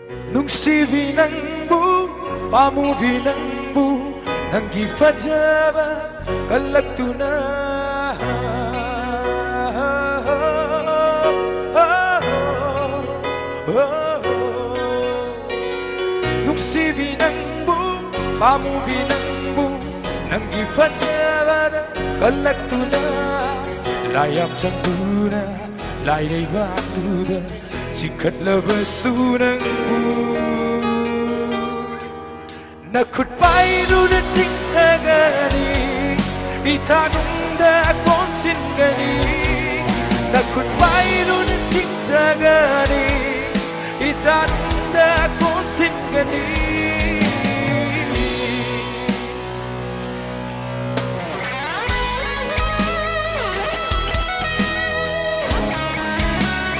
Nungsivi nangbu, pamuvi nangbu, nanggi fajaba kalaktuna. Nungsivi nangbu, pamuvi nangbu, nanggi fajaba kalaktuna. Layam chanduna, layai vaktuda. Sikat labasunangmu Nakut pairu na tingtagani Itanunda konsingani Nakut pairu na tingtagani Itanunda konsingani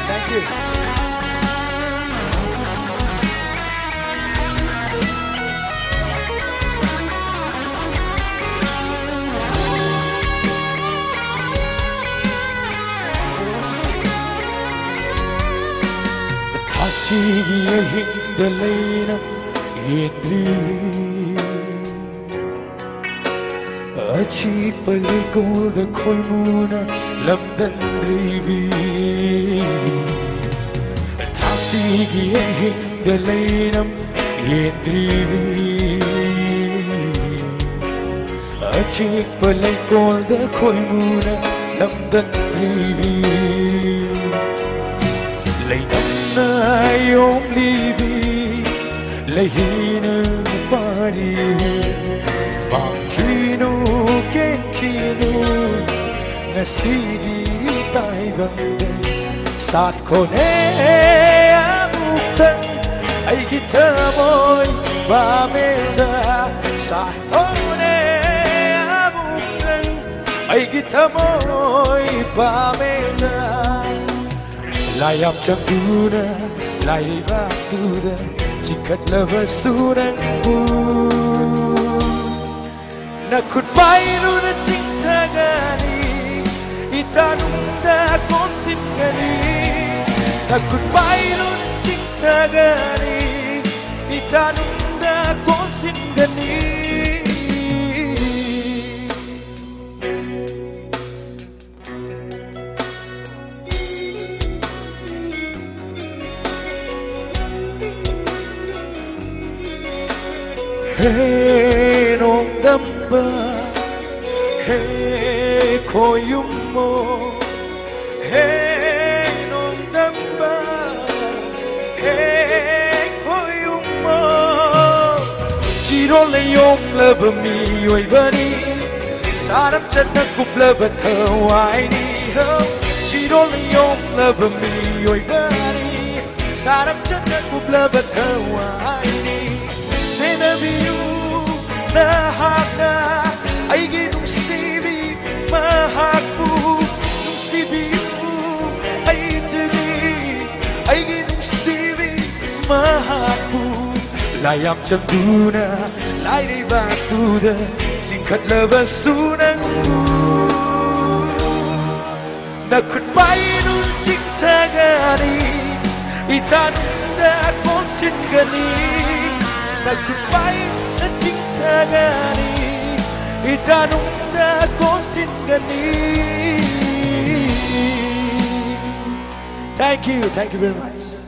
Thank you. Asigiye hindalena yendrivi Achi palikoda koimuna lamdandrivi Asigiye hindalena yendrivi Achi palikoda koimuna lamdandrivi Lainamna yom livi Lahina pari Mangkino kenkino Nasidi taibande Saat kone amuktan Ay kita moy bamelda Saat kone amuktan Ay kita moy bamelda Layam chanduna, layai vaktuda, sikat labasunangmu Nakut pairu na tingtagani, itanunda konsingani Nakut pairu na tingtagani, itanunda konsingani Hey nong damba, hey koyumo, hey nong damba, hey koyumo. Chiro le yom lava mi oi bani, saram chana kup lava thawai ni ho. Chiro le yom lava mi oi bani, saram chana kup lava thawai ni. Senabiyu na hakna aigi nungsibi mahakbu nungsibiyu aitigi aigi nungsibi mahakbu layam chanduna layai vaktuda sikat labasunangmu nakut pairu tingtagani itanunda konsingani Nakut pairu tingtagani itanunda konsingani Thank you very much.